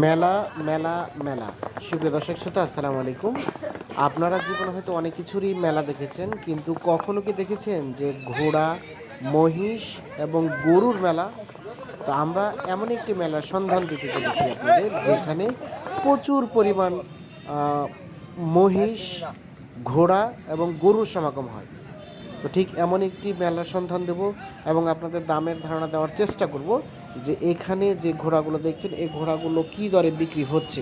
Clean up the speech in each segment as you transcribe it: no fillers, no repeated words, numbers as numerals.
মেলা মেলা মেলা সুপ্রিয় দর্শক শ্রোতা আসসালামু আলাইকুম। আপনারা জীবনে হয়তো অনেক কিছুরই মেলা দেখেছেন, কিন্তু কখনো কি দেখেছেন যে ঘোড়া, মহিষ এবং গরুর মেলা? তো আমরা এমন একটি মেলার সন্ধান দিতে চলেছি আপনাদের, যেখানে প্রচুর পরিমাণ মহিষ, ঘোড়া এবং গরুর সমাগম হয়। তো ঠিক এমন একটি মেলার সন্ধান দেব এবং আপনাদের দামের ধারণা দেওয়ার চেষ্টা করব যে এখানে যে ঘোড়াগুলো দেখছেন এই ঘোড়াগুলো কী দরে বিক্রি হচ্ছে,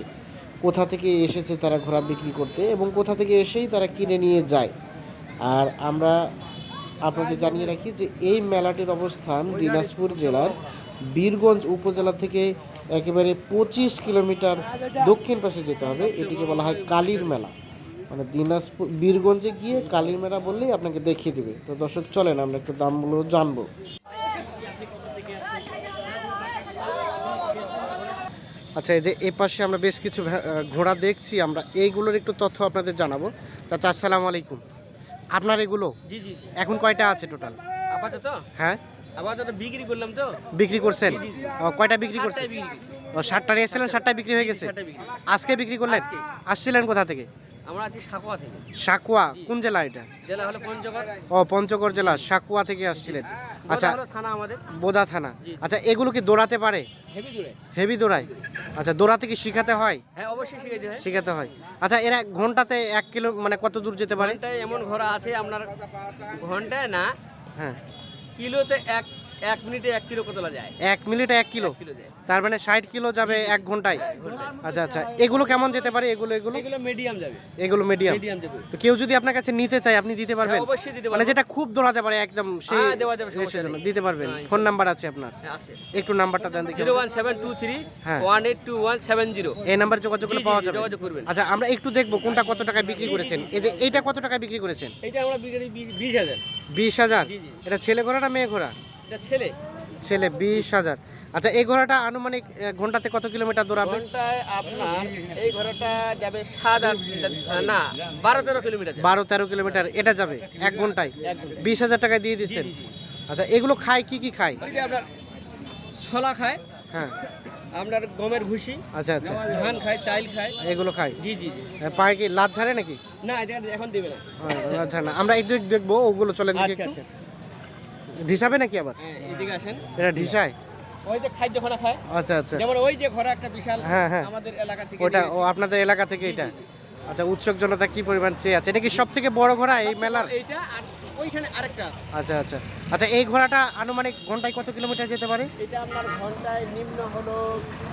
কোথা থেকে এসেছে তারা ঘোড়া বিক্রি করতে এবং কোথা থেকে এসেই তারা কিনে নিয়ে যায়। আর আমরা আপনাদের জানিয়ে রাখি যে এই মেলাটির অবস্থান দিনাজপুর জেলার বীরগঞ্জ উপজেলা থেকে একেবারে 25 কিলোমিটার দক্ষিণ পাশে যেতে হবে। এটিকে বলা হয় কালীর মেলা। মানে দিনাজপুর বীরগঞ্জে গিয়ে কালীর মেলা বললেই আপনাকে দেখিয়ে দেবে। তো দর্শক চলেন আমরা একটু দামগুলো জানবো। আচ্ছা, এই যে এ পাশে আমরা বেশ কিছু ঘোড়া দেখছি, আমরা এইগুলোর একটু তথ্য আপনাদের জানাবো। চাচা আসসালামু আলাইকুম। আপনার এগুলো জি জি এখন কয়টা আছে টোটাল? আপাতত হ্যাঁ, আপাতত বিক্রি করলাম তো। বিক্রি করছেন? জি, জি, জি। কয়টা বিক্রি করছেন? 7টাই বিক্রি। ও 7টা নিয়েছিলেন, 7টাই বিক্রি হয়ে গেছে। 7টাই বিক্রি। আজকে বিক্রি করলেন? আজকে। আসছিলেন কোথা থেকে? আমরা আছি সাকুয়া থেকে। সাকুয়া? জি। কোন জেলা এটা? জেলা হলো পঞ্চগড়। ও পঞ্চগড় জেলা, সাকুয়া থেকে আসছিলেন। আচ্ছা, বোদা হলো থানা আমাদের। বোদা থানা। জি। আচ্ছা, এগুলো কি দৌড়াতে পারে? হেভি দূরে। হেভি দৌড়ায়? আচ্ছা, দৌড়াতে কি শিখাতে হয়? হ্যাঁ অবশ্যই শিখাইতে হয়। শিখাতে হয়। আচ্ছা, এরা ঘন্টাতে 1 কিলো মানে কত দূর যেতে পারে? ঘন্টায় এমন ঘোড়া আছে আপনার, ঘন্টায় না হ্যাঁ, কিলোতে এক মিনিটে 1 কিলো কতলা যায়। 1 মিনিটে 1 কিলো? 1 কিলো যায়। তার মানে 60 কিলো যাবে 1 ঘন্টায়? আচ্ছা আচ্ছা, এগুলো কেমন যেতে পারে? এগুলো এগুলো মিডিয়াম যাবে। এগুলো মিডিয়াম? মিডিয়াম যাবে। তো কেউ যদি আপনার কাছে নিতে চায় আপনি দিতে পারবেন? হ্যাঁ, অবশ্যই দিতে মানে পারবো। যেটা খুব দৌড়াতে পারে একদম সেই হ্যাঁ, দেওয়া যাবে, সমস্যা রেসের জন্য নেই। দিতে পারবেন? হ্যাঁ, ফোন নাম্বার আছে আপনার? হ্যাঁ, আছে। একটু নাম্বারটা দেন দেখি। 01723 হ্যাঁ। 182170। এই নাম্বার যোগাযোগ করে জি, জি, পাওয়া জি, যাবে? যোগাযোগ করবেন। আচ্ছা, আমরা একটু দেখবো কোনটা কত টাকায় বিক্রি করেছেন। এই যে এইটা কত টাকায় বিক্রি করেছেন? এটা আমরা বিক্রি 20,000। 20,000? জি, জি। এটা ছেলে ঘোড়া না মেয়ে ঘোড়া? এটা ছেলে। ছেলে। 20,000। আচ্ছা, এই ঘোড়াটা আনুমানিক ঘন্টাতে কত কিলোমিটার দৌড়াবে? ঘন্টায় আপনার এই ঘোড়াটা যাবে 12-13 কিলোমিটার যাবে। 12-13 কিলোমিটার এটা যাবে 1 ঘন্টায়? 20,000 টাকায় দিয়ে দিচ্ছেন? জি, জি, আচ্ছা, এগুলো খায় কি কি খায়? ওই যে আপনার ছলা খায়, হ্যাঁ, আপনার গমের ভুসি, আচ্ছা আচ্ছা, ধান খায়, চাইল খায়। এগুলো খায়। জি জি জি। পায়ে কি লাত ঝাড়ে নাকি? না, এটা এখন দেবে না। লাত ঝাড়ে না। আমরা একটু দেখবো ওগুলো, চলেন দেখি আচ্ছা একটু। আচ্ছা। ঢিসাবে নাকি আবার? হ্যাঁ, এদিকে আসেন। এটা ঢিসায়? ওই যে খাদ্য ঘোড়া খায়, আচ্ছা আচ্ছা, যেমন ওই যে ঘোড়া একটা বিশাল, হ্যাঁ, হ্যাঁ। আমাদের এলাকা থেকে ওটা নিয়ে ও আপনাদের এলাকা থেকে এটা? জি, জি। আচ্ছা, উৎসুক জনতা কি পরিমাণ চেয়ে আছে? এটা কি সব থেকে বড় ঘোড়া এই মেলার? এইটা আর ওইখানে আরেকটা আছে। আচ্ছা আচ্ছা আচ্ছা, এই ঘোড়াটা আনুমানিক ঘন্টায় কত কিলোমিটার যেতে পারে? এটা আপনার ঘন্টায় নিম্ন হলো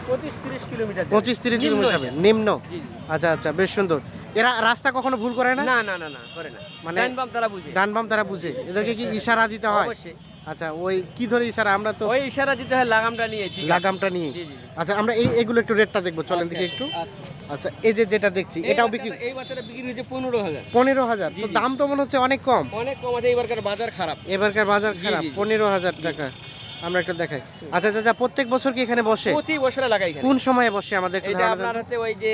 25-30 কিলোমিটার যাবে। 25-30 নিম্ন কিলোমিটার যাবে নিম্ন? জি, জি। আচ্ছা আচ্ছা, বেশ সুন্দর। এরা রাস্তা কখনো ভুল করে না? না না না না, করে না। মানে ডান বাম তারা বুঝে। ডান বাম তারা বুঝে? এদেরকে কি ইশারা দিতে হয়? অবশ্যই। আচ্ছা, ওই কি ধরে ইশারা? আমরা তো ওই ইশারা দিতে হয় লাগামটা নিয়ে। ঠিক আছে। লাগামটা নিয়ে। জি, জি, জি। আচ্ছা, আমরা এগুলো একটু রেটটা দেখবো, চলেন দেখি একটু। আচ্ছা। আচ্ছা, এই যে যেটা দেখছি এটাও বিক্রি এই বাচ্চাটা বিক্রি হয়েছে 15,000। 15,000? জি, তো জি। দাম তো মনে হচ্ছে অনেক কম। অনেক কম আছে, এবারকার বাজার খারাপ। এবারকার বাজার জি, খারাপ। জি, জি। 15,000 টাকা। আমরা একটু দেখাই। আচ্ছা আচ্ছা, প্রত্যেক বছর কি এখানে বসে? প্রতি বছরে লাগাই এখানে। কোন সময়ে বসে আমাদের একটু এটা ধারণা আপনার দেন? হচ্ছে ওই যে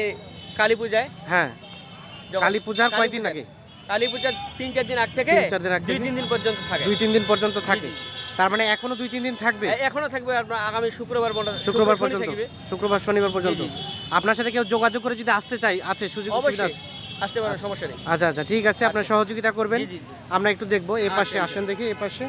কালী পূজায়। হ্যাঁ, যখন কালী পূজার কালী কয়দিন পূজা- আগে? কালী পূজার 3-4 দিন আগ থেকে 3-4 দিন আগ থেকে? 2-3 দিন পর্যন্ত থাকে। 2-3 দিন পর্যন্ত থাকে? জি, জি। তার মানে এখনো 2-3 দিন থাকবে? এখনো থাকবে আপনার আগামী শুক্রবার শুক্রবার শনি পর্যন্ত? থাকবে। শুক্রবার শনিবার পর্যন্ত? জি, জি, আপনার সাথে কেউ যোগাযোগ করে যদি আসতে চাই, আছে সুযোগ সুবিধা অবশ্যই আছে? আসতে পারেন, সমস্যা নেই। আচ্ছা আচ্ছা, ঠিক আছে, আপনার সহযোগিতা করবেন। জি, জি, জি। আমরা একটু দেখবো এই পাশে। আচ্ছা, আসেন দেখি এই পাশে।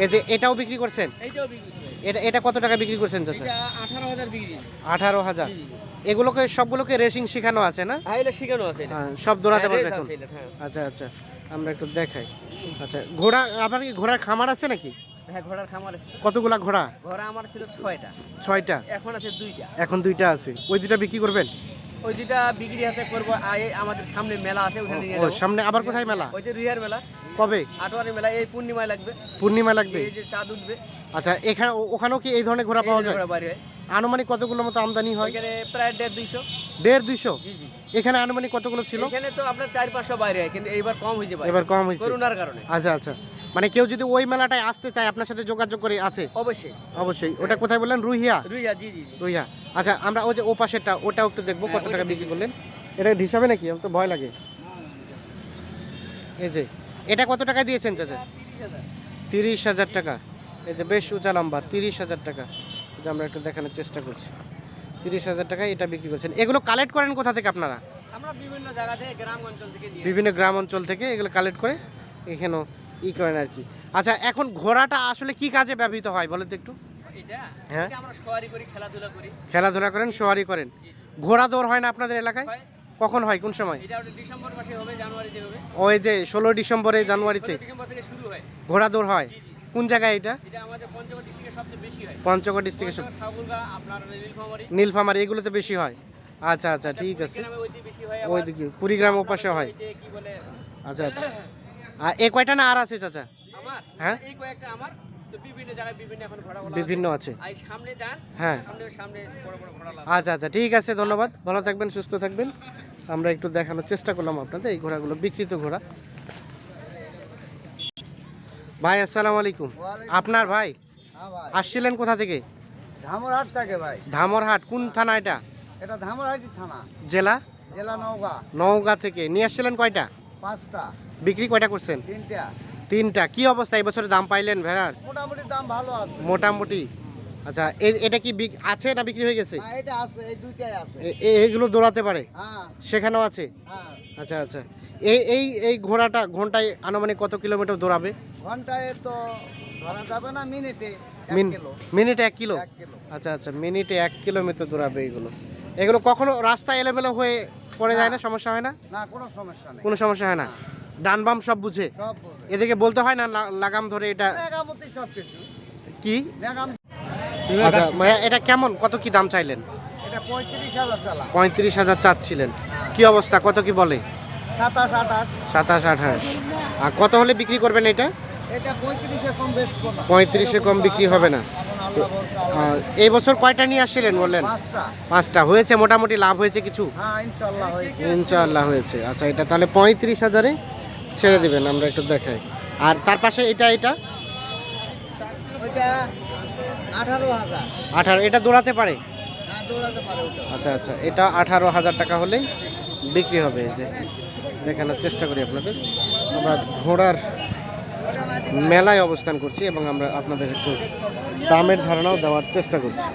এই যে এটাও বিক্রি করছেন? এইটাও বিক্রি হয়েছে। এটা এটা কত টাকা বিক্রি করছেন চাচা? এটা 18,000 বিক্রি হয়েছে। 18,000? জি, জি, জি। এগুলোকে সবগুলোকে রেসিং শেখানো আছে না? হ্যাঁ, এটা শিখানো আছে এটা। হ্যাঁ, সব দৌড়াতে হ্যাঁ, পারবে রেস এখন? আছে এটা, হ্যাঁ। আচ্ছা আচ্ছা, আমরা একটু দেখাই। আচ্ছা, ঘোড়া, আপনার কি ঘোড়ার খামার আছে নাকি? হ্যাঁ, ঘোড়ার খামার আছে। কতগুলা ঘোড়া? ঘোড়া আমার ছিল 6টা, 6টা? এখন আছে 2টা। এখন 2টা আছে। ওই 2টা বিক্রি করবেন? ওই 2টা বিক্রি হাতে করবো। আমাদের সামনে মেলা আছে, ওখানে নিয়ে ও, যাবো। সামনে আবার কোথায় মেলা? ওই যে রিহার মেলা, কবে? আটোয়ারি মেলা, এই পূর্ণিমায় লাগবে। পূর্ণিমা লাগবে? এই যে চাঁদ উঠবে, আচ্ছা, এখানে ওখানেও কি এই ধরনের ঘোড়া পাওয়া এই যায়? ঘোড়া বাড়ি হয়। আনুমানিক কতগুলো মতো আমদানি হয়? ওইখানে প্রায় 150-200। 150-200? জি জি। এখানে আনুমানিক কতগুলো ছিল? এখানে তো আপনার 400-500 বাইরে হয়, কিন্তু এইবার কম হয়েছে বাইরে। এবার কম হয়েছে? করোনার কারণে। আচ্ছা আচ্ছা, মানে কেউ যদি ওই মেলাটায় আসতে চায় আপনার সাথে যোগাযোগ করে আছে? অবশ্যই। অবশ্যই। ওটা কোথায় বললেন? রুহিয়া? রুইয়া, জি জি জি। রুহিয়া। আচ্ছা, আমরা ওই যে ও পাশেরটা ওটাও একটু দেখবো, হ্যাঁ, কত ওইটা টাকা দেখি। বিক্রি করলেন? এটা ঢিসাবে নাকি? আমার তো ভয় লাগে। এই যে এটা কত টাকা দিয়েছেন চাচা? 30,000। 30,000 টাকা? এই যে বেশ উঁচা লম্বা, 30,000 টাকা। যে আমরা একটু দেখানোর চেষ্টা করছি। 30,000 টাকায় এটা বিক্রি করছেন। এগুলো কালেক্ট করেন কোথা থেকে আপনারা? আমরা বিভিন্ন জায়গা থেকে গ্রাম অঞ্চল থেকে নিয়ে বিভিন্ন গ্রাম অঞ্চল থেকে এগুলো কালেক্ট করে এখানেও করেন আর কি। আচ্ছা, এখন ঘোড়াটা আসলে কি কাজে ব্যবহৃত হয় বলেন তো একটু? এটা হ্যাঁ। এটা আমরা সওয়ারি করি, খেলাধুলা করি। খেলাধুলা করেন, সওয়ারি করেন। ঘোড়া দৌড় হয় না আপনাদের এলাকায়? হয়। কখন হয়, কোন সময়? এটা ওটা ডিসেম্বর মাসে হবে, জানুয়ারিতে হবে। ওই যে 16 ডিসেম্বরে, জানুয়ারিতে 16 ডিসেম্বর থেকে শুরু হয়। ঘোড়া দৌড় হয়। জি, জি। কোন জায়গায় এটা? এটা আমাদের পঞ্চগড় ডিস্ট্রিক্টে সবচেয়ে বেশি হয়। পঞ্চগড় ডিস্ট্রিক্টে পঞ্চগড়, ঠাকুরগাঁ, আপনার নীলফামারী, নীলফামারী এগুলোতে বেশি হয়। আচ্ছা আচ্ছা, ঠিক আছে। কুড়িগ্রামে ওইদিকে বেশি হয়। ওইদিকে কুড়িগ্রাম ওপাশে হয়। এটা কি বলে আচ্ছা আচ্ছা। আর এ কয়টা না আর আছে চাচা? আমার হ্যাঁ। এই কয়েকটা আমার তো বিভিন্ন জায়গায় বিভিন্ন এখন ঘোড়া বলা বিভিন্ন আছে। আর এই সামনে যান, হ্যাঁ। সামনে বড় বড় ঘোড়া লাগে। আচ্ছা আচ্ছা, ঠিক আছে, ধন্যবাদ। ভালো থাকবেন, সুস্থ থাকবেন। আমরা একটু দেখানোর চেষ্টা করলাম আপনাদের এই ঘোড়াগুলো, বিক্রিত ঘোড়া। ভাই আসসালামু আলাইকুম। আপনার ভাই আসছিলেন কোথা থেকে? ধামরহাট থেকে ভাই। ধামরহাট কোন থানা এটা? এটা ধামরহাটি থানা, জেলা? জেলা নওগাঁ। নওগাঁ থেকে নিয়ে আসছিলেন কয়টা? 5টা, বিক্রি কয়টা করছেন? 3টা। 3টা। কি অবস্থা এই বছরে দাম পাইলেন ভেড়ার? মোটামুটি দাম ভালো আছে। মোটামুটি। আচ্ছা, এটা কি আছে না বিক্রি হয়ে গেছে? হ্যাঁ, এটা আছে, এই দুইটাই আছে। এগুলো দৌড়াতে পারে? হ্যাঁ, সেখানেও আছে? হ্যাঁ। আচ্ছা আচ্ছা। এই ঘোড়াটা ঘন্টায় আনুমানিক কত কিলোমিটার দৌড়াবে? ঘন্টায় তো ধরা যাবে না, মিনিটে 1 মিন- কিলো। মিনিটে 1 কিলো? 1 কিলো। আচ্ছা আচ্ছা, মিনিটে 1 কিলোমিটার দৌড়াবে এগুলো। এগুলো কখনো রাস্তায় এলোমেলো হয়ে পড়ে যায় না? সমস্যা হয় না? না, কোনো সমস্যা নেই। কোনো সমস্যা হয় না? ডান বাম সব বুঝে? সব বলবে। এদিকে বলতে হয় না লাগাম ধরে এটা নেগামতি সব কিছু। কি? নেগাম। আচ্ছা ভাইয়া, এটা কেমন, কত কি দাম চাইলেন? এটা 35,000 চালা। 35,000 চাচ্ছিলেন। কি অবস্থা, কত কি বলে? 27, 28। 27, 28। আর কত হলে বিক্রি করবেন এটা? এটা 35-এ কম বেচবো না। 35-এ কম বিক্রি হবে না। এখন আল্লাহ ভরসা। এই বছর কয়টা নিয়ে আসছিলেন বললেন? 5টা। 5টা। হয়েছে মোটামুটি লাভ হয়েছে কিছু? হ্যাঁ, ইনশাআল্লাহ হয়েছে। ইনশাআল্লাহ হয়েছে। আচ্ছা, এটা তাহলে 35,000-এ ছেড়ে দিবেন, আমরা একটু দেখাই। আর তার পাশে এটা ওইটা 18,000। 18। এটা দৌড়াতে পারে? হ্যাঁ, দৌড়াতে পারে ওটা। আচ্ছা আচ্ছা, এটা 18,000 টাকা হলেই বিক্রি হবে। এই যে দেখানোর চেষ্টা করি আপনাদের, আমরা ঘোড়ার মেলায় অবস্থান করছি এবং আমরা আপনাদের একটু দামের ধারণাও দেওয়ার চেষ্টা করছি।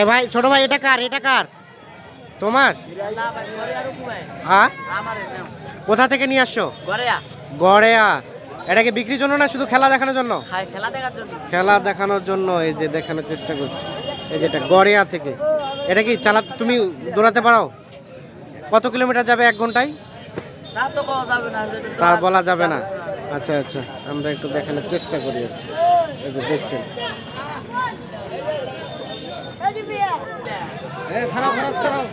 এ ভাই, ছোট ভাই, এটা কার? এটা কার? তোমার? হ্যাঁ। কোথা থেকে নিয়ে আসছো? গড়েয়া। এটা কি বিক্রির জন্য না শুধু খেলা দেখানোর জন্য? খেলা দেখার জন্য। খেলা দেখানোর জন্য। এই যে দেখানোর চেষ্টা করছি, এই যেটা গড়েয়া থেকে। এটা কি তুমি দৌড়াতে পারো? কত কিলোমিটার যাবে 1 ঘন্টায়? তা তো কওয়া যাবে না, যেটা তা বলা যাবে না। আচ্ছা আচ্ছা, আমরা একটু দেখানোর চেষ্টা করি আর কি। এই যে দেখছেন, খারাপ খারাপ খারাপ।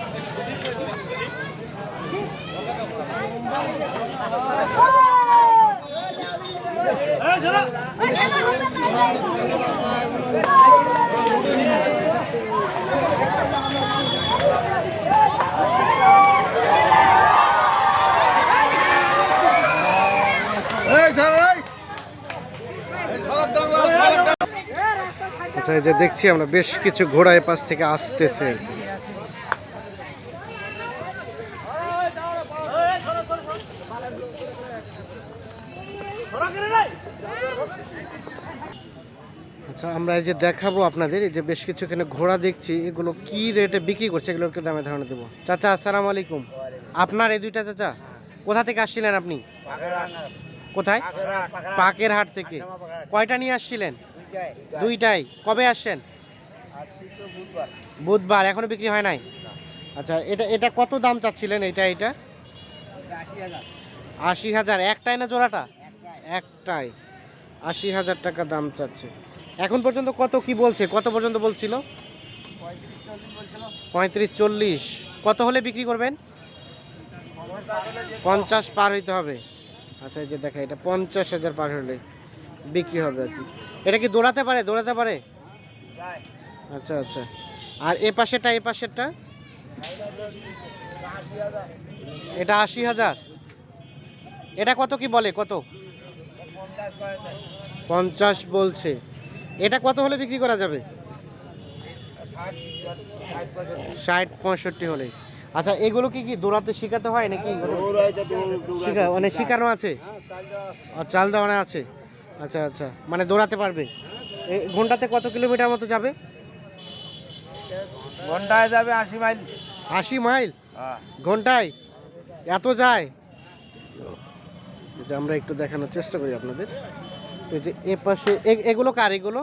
আচ্ছা, এই যে দেখছি আমরা বেশ কিছু ঘোড়া এ পাশ থেকে আসতেছে। আচ্ছা, আমরা এই যে দেখাবো আপনাদের, এই যে বেশ কিছু এখানে ঘোড়া দেখছি, এগুলো কি রেটে বিক্রি করছে এগুলো একটু দামে ধারণা দেবো। চাচা আসসালামু আলাইকুম। আপনার এই দুইটা চাচা কোথা থেকে আসছিলেন আপনি? কোথায়? পাকের হাট থেকে। কয়টা নিয়ে আসছিলেন? দুইটাই। কবে আসছেন? বুধবার। এখনো বিক্রি হয় নাই? আচ্ছা, এটা কত দাম চাচ্ছিলেন? এটা 80,000। একটাই না জোড়াটা? একটাই। 80,000 টাকা দাম চাচ্ছে। এখন পর্যন্ত কত কি বলছে, কত পর্যন্ত বলছিল? 35-40। কত হলে বিক্রি করবেন? 50 পার হইতে হবে। আচ্ছা, এই যে দেখা, এটা 50,000 পার হলে বিক্রি হবে আর কি। এটা কি দৌড়াতে পারে? দৌড়াতে পারে। আচ্ছা আচ্ছা। আর এ পাশেরটা? এটা 80,000। এটা কত কি বলে, কত? 50 বলছে। এটা কত হলে বিক্রি করা যাবে? 60-65 হলে। আচ্ছা, এগুলো কি দৌড়াতে শেখাতে হয় নাকি? শেখানো আছে? আর চাল দেওয়ানো আছে। আচ্ছা আচ্ছা, মানে দৌড়াতে পারবে। ঘন্টাতে কত কিলোমিটার মতো যাবে? ঘন্টায় যাবে 80 মাইল। 80 মাইল ঘন্টায় এত যায়? যে আমরা একটু দেখানোর চেষ্টা করি আপনাদের। এই যে এ পাশে এগুলো কার? এগুলো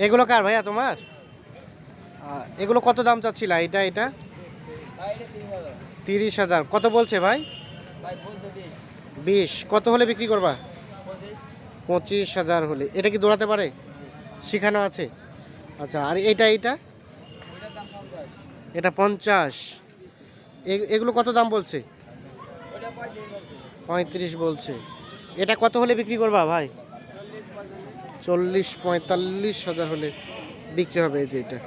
এগুলো কার ভাইয়া তোমার? এগুলো কত দাম চাচ্ছিল? এটা এটা 30,000। কত বলছে ভাই? 20। কত হলে বিক্রি করবা? 25,000 হলে। এটা কি দৌড়াতে পারে? শিখানো আছে? আচ্ছা, আর এটা এটা এটা 50। এগুলো কত দাম বলছে? 35 বলছে। এটা কত হলে বিক্রি করবা ভাই? 40-45,000 হলে বিক্রি হবে। এই যে এটা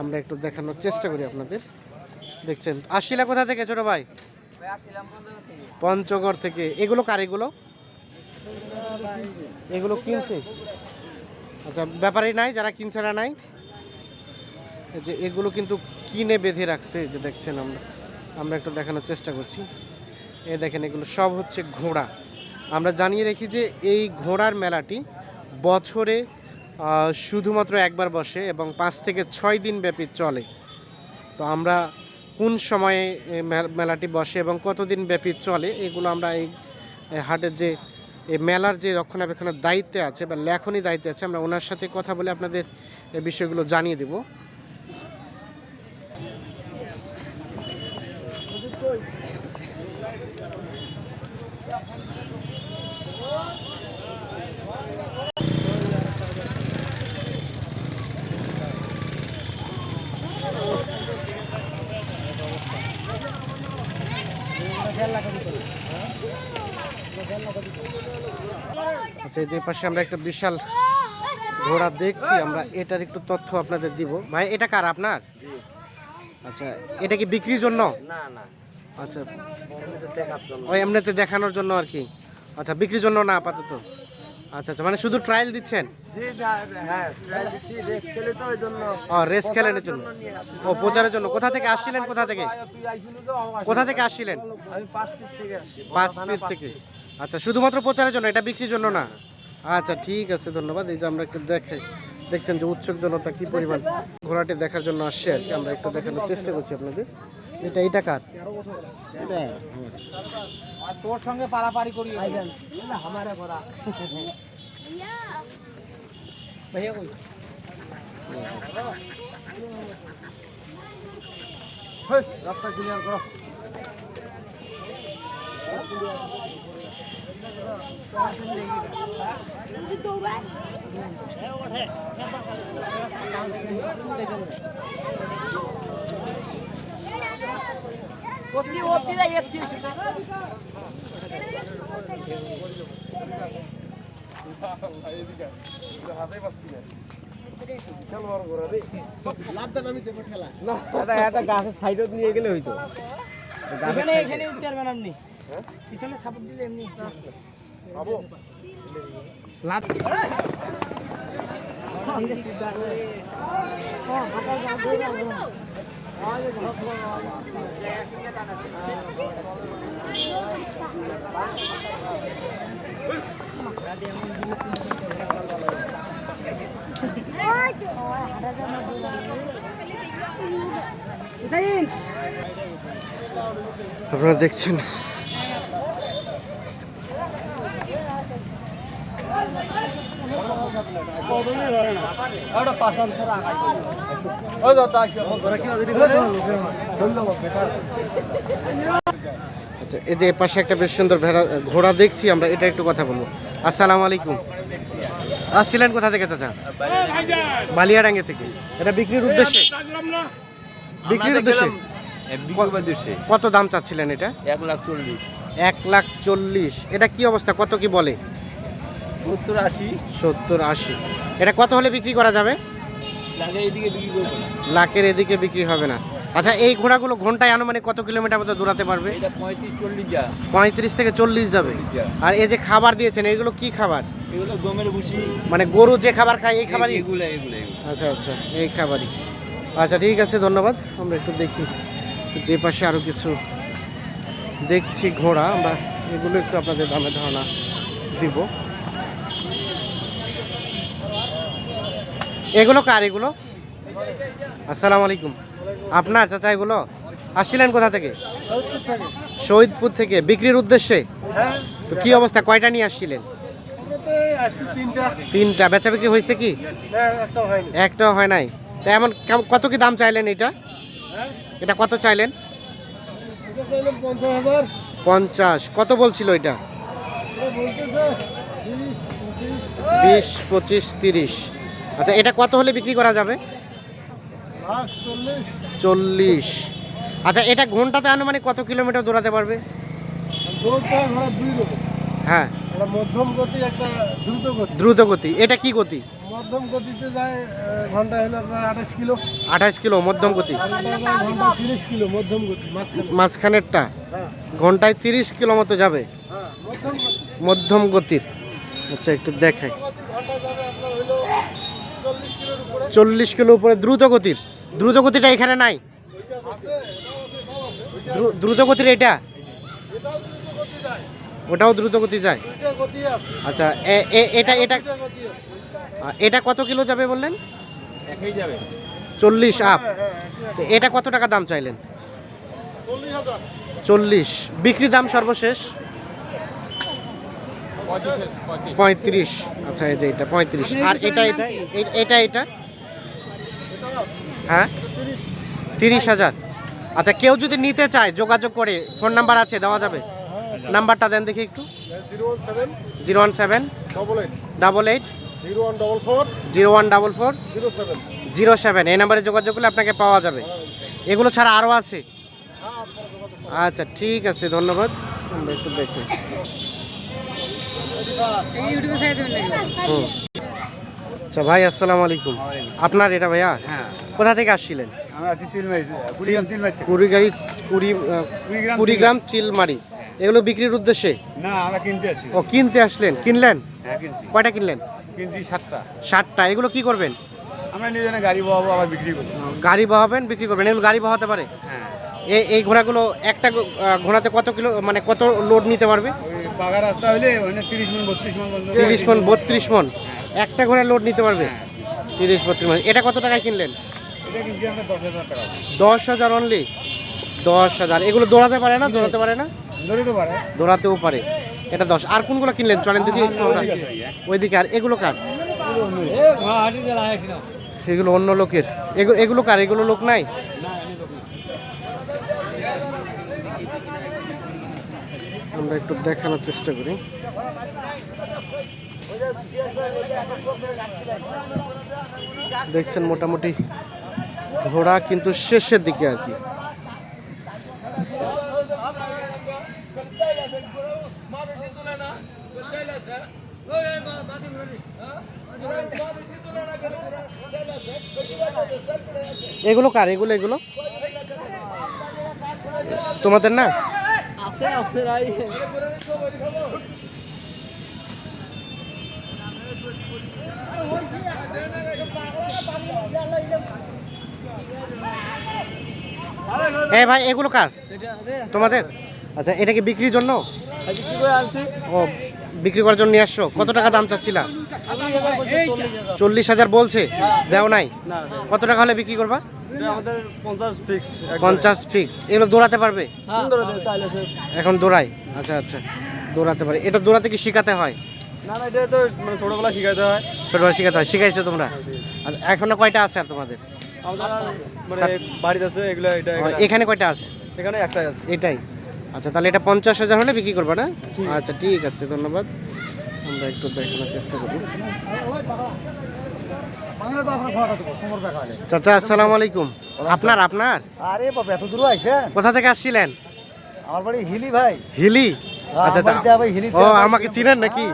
আমরা একটু দেখানোর চেষ্টা করি আপনাদের। দেখছেন আসছিলা কোথা থেকে ছোট ভাই? পঞ্চগড় থেকে। এগুলো কার? এগুলো এগুলো কিনছে? আচ্ছা, ব্যাপারই নাই, যারা কিনছেরা নাই। এই যে এগুলো কিন্তু কিনে বেঁধে রাখছে। এই যে দেখছেন, আমরা একটু দেখানোর চেষ্টা করছি। এই দেখেন, এগুলো সব হচ্ছে ঘোড়া। আমরা জানিয়ে রাখি যে এই ঘোড়ার মেলাটি বছরে শুধুমাত্র একবার বসে এবং 5 থেকে 6 দিন ব্যাপী চলে। তো আমরা কোন সময়ে মেলাটি বসে এবং কতদিন ব্যাপী চলে এগুলো আমরা এই হাটের যে এই মেলার যে রক্ষণাবেক্ষণের দায়িত্বে আছে বা লেখনী দায়িত্বে আছে, আমরা ওনার সাথে কথা বলে আপনাদের এই বিষয়গুলো জানিয়ে দেব। আচ্ছা, যে পাশে আমরা একটা বিশাল ঘোড়া দেখছি, আমরা এটার একটু তথ্য আপনাদের দিব। ভাই এটা কার? আপনার? আচ্ছা, এটা কি বিক্রির জন্য? না না, আচ্ছা, দেখার জন্য। ওই এমনিতে দেখানোর জন্য আর কি। আচ্ছা, বিক্রির জন্য না আপাতত। আচ্ছা আচ্ছা, মানে শুধু ট্রায়াল দিচ্ছেন? জি হ্যাঁ, ট্রায়াল দিচ্ছি, রেস খেলে তো ওই জন্য। ও, রেস খেলানোর জন্য। ও, প্রচারের জন্য। কোথা থেকে আসছিলেন? কোথা থেকে আসছিলেন? আমি 5 ফিট থেকে আসছি। 5 ফিট থেকে। আচ্ছা, শুধুমাত্র প্রচারের জন্য, এটা বিক্রির জন্য না? আচ্ছা, ঠিক আছে, ধন্যবাদ। এই যে আমরা একটু দেখছেন যে উৎসুক জনতা কি পরিমাণ ঘোড়াটি দেখার জন্য আসছে আর কি। আমরা একটু দেখানোর চেষ্টা করছি আপনাদের। এটা কার? তোর সঙ্গে পারাপারি করি। আমারে ঘোড়া ভাইয়া কই? রাস্তা ক্লিয়ার করো। একটা গাছের সাইডত নিয়ে গেলে হইতো। এখানে উঠতে পারবেন আপনি। পিছনে সাপোর্ট দিলে এমনি লাত। আপনারা দেখছেন আচ্ছা, এই যে পাশে একটা বেশ সুন্দর ঘোড়া দেখছি আমরা, এটা একটু কথা বলবো। আসসালামু আলাইকুম। আসছিলেন কোথা থেকে চাচা? বালিয়াডাঙ্গি থেকে। এটা বিক্রির উদ্দেশ্যে? বিক্রির উদ্দেশ্যে। কত দাম চাচ্ছিলেন এটা? 1,40,000। 1,40,000। এটা কি অবস্থা? কত কি বলে? 70-80। এটা কত হলে বিক্রি করা যাবে? লাখের এদিকে বিক্রি হবে না। আচ্ছা, এই ঘোড়াগুলো ঘন্টায় আনুমানিক কত কিলোমিটার মতো দৌড়াতে পারবে? 35 থেকে 40 যাবে। আর এই যে খাবার দিয়েছেন, এগুলো কি খাবার? এগুলো গমের ভুসি, মানে গরু যে খাবার খায় এই খাবারই? এগুলো। আচ্ছা আচ্ছা, এই খাবারই। আচ্ছা, ঠিক আছে, ধন্যবাদ। আমরা একটু দেখি যে পাশে আরও কিছু দেখছি ঘোড়া, আমরা এগুলো একটু আপনাদের দামে ধারণা দিব। এগুলো কার এগুলো? আসসালামু আলাইকুম। আপনার চাচা এগুলো আসছিলেন কোথা থেকে? শহীদপুর থেকে বিক্রির উদ্দেশ্যে। তো কি অবস্থা, কয়টা নিয়ে আসছিলেন? তিনটা। বেচা বিক্রি হয়েছে কি? একটাও হয় নাই। তা এমন কত কি দাম চাইলেন এটা? এটা কত চাইলেন? 50। কত বলছিল এটা? 20, 25, 30। আচ্ছা, এটা কত হলে বিক্রি করা যাবে? 40। আচ্ছা, এটা ঘন্টাতে আনুমানিক কত কিলোমিটার দৌড়াতে পারবে? হ্যাঁ, মধ্যম গতি, একটা দ্রুত গতি। দ্রুত গতি। এটা কি গতি? মধ্যম গতিতে যায় ঘন্টায় হলো আপনার 28 কিলো। 28 কিলো মধ্যম গতি। আর এটা যায় ঘন্টায় 30 কিলো মধ্যম গতি মাঝখানে। মাঝখানেরটা হ্যাঁ ঘন্টায় 30 কিলো মতো যাবে হ্যাঁ মধ্যম গতি। মধ্যম গতির। আচ্ছা, একটু দেখাই। ঘন্টায় যাবে আপনার হলো 40 কিলোর উপরে। 40 কিলো উপরে দ্রুত গতির। দ্রুত গতিটা এখানে নাই। আছে, এটাও আছে, এটাও আছে। দ্রুত গতির এটা, এটাও দ্রুত গতি যায়। ওটাও দ্রুত গতি যায়। দুইটা গতি আছে। আচ্ছা, এটা এটা দুইটা গতি আছে। এটা কত কিলো যাবে বললেন? একই যাবে। 40 আপ। হ্যাঁ হ্যাঁ তো এটা কত টাকা দাম চাইলেন? 40,000। 40। বিক্রি দাম সর্বশেষ 35। আচ্ছা, এই যে এটা 35। আর এটা এটা এটা এটা হ্যাঁ 30,000। আচ্ছা, কেউ যদি নিতে চায় যোগাযোগ করে, ফোন নাম্বার আছে, দেওয়া যাবে? নাম্বারটা দেন দেখি একটু। 017 017 88 88 0144 0144 07। 07। এই নাম্বারে যোগাযোগ করলে আপনাকে পাওয়া যাবে। এগুলো ছাড়া আরও আছে? আচ্ছা, ঠিক আছে, ধন্যবাদ। আমরা একটু দেখি। হুম। আচ্ছা ভাই, আসসালামু আলাইকুম। আপনার এটা ভাইয়া? হ্যাঁ, কোথা থেকে আসছিলেন? আমরা চিলমারি, কুড়িগ্রাম থেকে। কুড়িগ্রাম চিলমারি। এগুলো বিক্রির উদ্দেশ্যে? না, আমরা কিনতে আছি। ও, কিনতে আসলেন। কিনলেন? হ্যাঁ, কিনছি। কয়টা কিনলেন? কিনছি 7টা। 60টা। এগুলো কি করবেন? আমরা নিজনে গাড়ি বহাবো, আবার বিক্রি করি। গাড়ি বহাবেন, বিক্রি করবেন। এগুলো গাড়ি বহাতে পারে? হ্যাঁ, এই ঘোড়াগুলো একটা ঘোড়াতে কত কিলো, মানে কত লোড নিতে পারবে? ওই পাকা রাস্তা হলে ওখানে 30 মন 32 মন পর্যন্ত। 30 মন 32 মন একটা ঘোড়া লোড নিতে পারবে? হ্যাঁ। 30-32 মন। এটা কত টাকায় কিনলেন? এটা কিনছি আমরা 10,000 টাকা। 10,000 অনলি? 10,000। এগুলো দৌড়াতে পারে না? দৌড়াতে পারে না? ধরে তো পারে। দৌড়াতেও পারে। এটা 10। আর কোনগুলো কিনলেন চলেন দেখি একটু আমরা। ঠিক আছে ভাইয়া। ওইদিকে। আর এগুলো কার? এগুলো অন্য লোকের। এগুলো কার? এগুলো লোক নাই? আমরা একটু দেখানোর চেষ্টা করি। দেখছেন মোটামুটি ঘোড়া কিন্তু শেষের দিকে আর কি। এগুলো কার? এগুলো এগুলো তোমাদের না? আছে আপনারাই। এ ভাই, এগুলো কার? তোমাদের? আচ্ছা, এটা কি বিক্রির জন্য? কি করে আনছি? ও, বিক্রি করার জন্য নিয়ে আসছো। কত টাকা দাম চাচ্ছিলা? 40,000 বলছে, দেও নাই? কত টাকা হলে বিক্রি করবা? আমাদের 50 ফিক্সড। 50 ফিক্স। এগুলো দৌড়াতে পারবে? সুন্দর আছে চাইলে স্যার। এখন দৌড়ায়? আচ্ছা আচ্ছা, দৌড়াতে পারে। এটা দৌড়াতে কি শিখাতে হয়? না না, এটা তো মানে ছোটবেলা শিখাতে হয়। ছোটবেলা শিখাতে হয়। শিখাইছো তোমরা? আর এখনো কয়টা আছে আর তোমাদের? আমাদের মানে বাড়িতে আছে এগুলা, এটা এখানে কয়টা আছে? এখানে একটাই আছে। এটাই। আচ্ছা, তাহলে এটা 50,000 হলে বিক্রি করবা না? আচ্ছা, ঠিক আছে, ধন্যবাদ। আমরা একটু দেখানোর চেষ্টা করি। চাচা, আসসালামু আলাইকুম। আপনার? আরে বাবা, এত দূর আইছে? কোথা থেকে আসছিলেন? আমার বাড়ি হিলি ভাই। হিলি? আচ্ছা আচ্ছা। আমার বাড়িতে ভাই হিলি। ও, আমাকে চিনেন নাকি?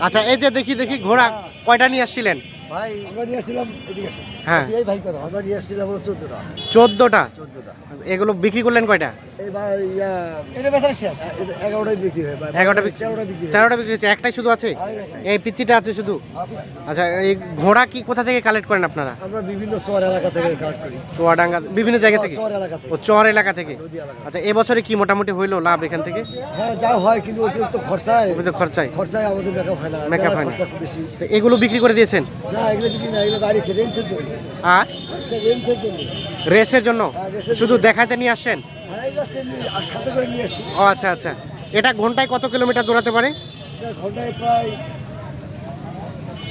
আচ্ছা, এই যে দেখি ঘোড়া কয়টা নিয়ে আসছিলেন? ভাই আমরা নিয়ে আসছিলাম এদিকে আসেন। হ্যাঁ এই ভাই কথা আমরা নিয়ে আসছিলাম হলো 14টা 14টা। 14টা এগুলো বিক্রি করলেন কয়টা? এই ভাই এটা বেচার শেষ 11টাই বিক্রি হয় ভাই 11টা 13টা বিক্রি হয় 13টা বিক্রি হচ্ছে, একটাই শুধু আছে? এই পিচ্চিটা আছে শুধু? আচ্ছা, এই ঘোড়া কি কোথা থেকে কালেক্ট করেন আপনারা? আমরা বিভিন্ন চর এলাকা থেকে কালেক্ট করি চুয়াডাঙ্গা বিভিন্ন জায়গা থেকে? চর এলাকা থেকে ও চর এলাকা থেকে। নদী এলাকা আচ্ছা, এবছরে কি মোটামুটি হইলো লাভ এখান থেকে? হ্যাঁ যা হয় কিন্তু অতিরিক্ত খরচায় ওই তো খরচায় আমাদের মেকআপ হয় না Makeup হয় না। খরচা খুব বেশি তো এগুলো বিক্রি করে দিয়েছেন? না এগুলো বিক্রি না এগুলো গাড়ি রেঞ্জের জন্য আর রেঞ্জের জন্য রেসের জন্য হ্যাঁ, রেসের শুধু দেখাতে নিয়ে আসেন? হ্যাঁ এগুলো আর সাথে করে নিয়ে আসি ও আচ্ছা আচ্ছা। এটা ঘন্টায় কত কিলোমিটার দৌড়াতে পারে? এটা ঘন্টায় প্রায়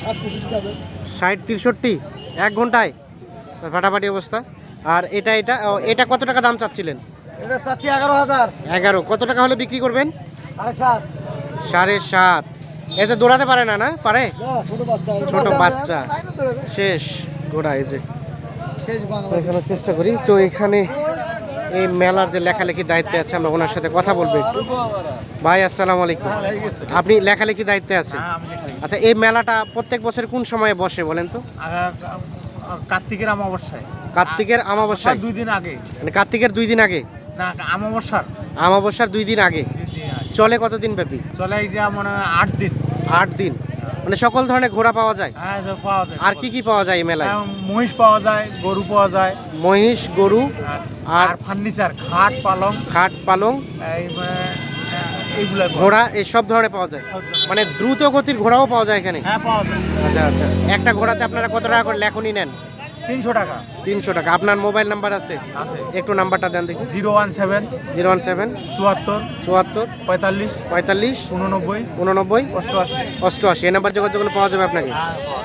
60-65 যাবে 60-63 এক ঘন্টায়? তো ফাটাফাটি অবস্থা। আর এটা কত টাকা দাম চাচ্ছিলেন? এটা চাচ্ছি 11,000 11। কত টাকা হলে বিক্রি করবেন? 7.5 7.5। এতে দৌড়াতে পারে না? না পারে? না ছোট বাচ্চা ছোট বাচ্চা। শেষ ঘোড়া এই যে শেষ বাংলা দেখানোর চেষ্টা করি। তো এখানে এই মেলার যে লেখালেখির দায়িত্বে আছে, আমরা ওনার সাথে কথা বলবো একটু। ভাই আসসালামু আলাইকুম, আপনি লেখালেখির দায়িত্বে আছেন? আচ্ছা, এই মেলাটা প্রত্যেক বছর কোন সময়ে বসে বলেন তো? কার্তিকের অমাবস্যায়। কার্তিকের অমাবস্যায়? 2 দিন আগে। মানে কার্তিকের 2 দিন আগে? না, অমাবস্যার 2 দিন আগে। চলে কতদিন ব্যাপী? চলে এইটা মনে হয় 8 দিন। 8 দিন। মানে সকল ধরনের ঘোড়া পাওয়া যায়? হ্যাঁ, সব পাওয়া যায়। আর কি কি পাওয়া যায় এই মেলায়? মহিষ পাওয়া যায়, গরু পাওয়া যায়, মহিষ, গরু আর ফার্নিচার, খাট পালং, খাট পালং, এইগুলো ঘোড়া, এই সব ধরনের পাওয়া যায়। মানে দ্রুত গতির ঘোড়াও পাওয়া যায় এখানে? হ্যাঁ, পাওয়া যায়। আচ্ছা আচ্ছা। একটা ঘোড়াতে আপনারা কত টাকা করে লেখনি নেন? 300 টাকা 300 টাকা। আপনার মোবাইল নাম্বার আছে? আছে। একটু নাম্বারটা দেন দেখি। 017 017 74 74 45 45 89 89 88। 88। এই নাম্বার যোগাযোগ করলে পাওয়া যাবে আপনাকে?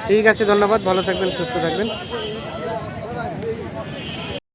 ঠিক আছে, ধন্যবাদ, ভালো থাকবেন, সুস্থ থাকবেন।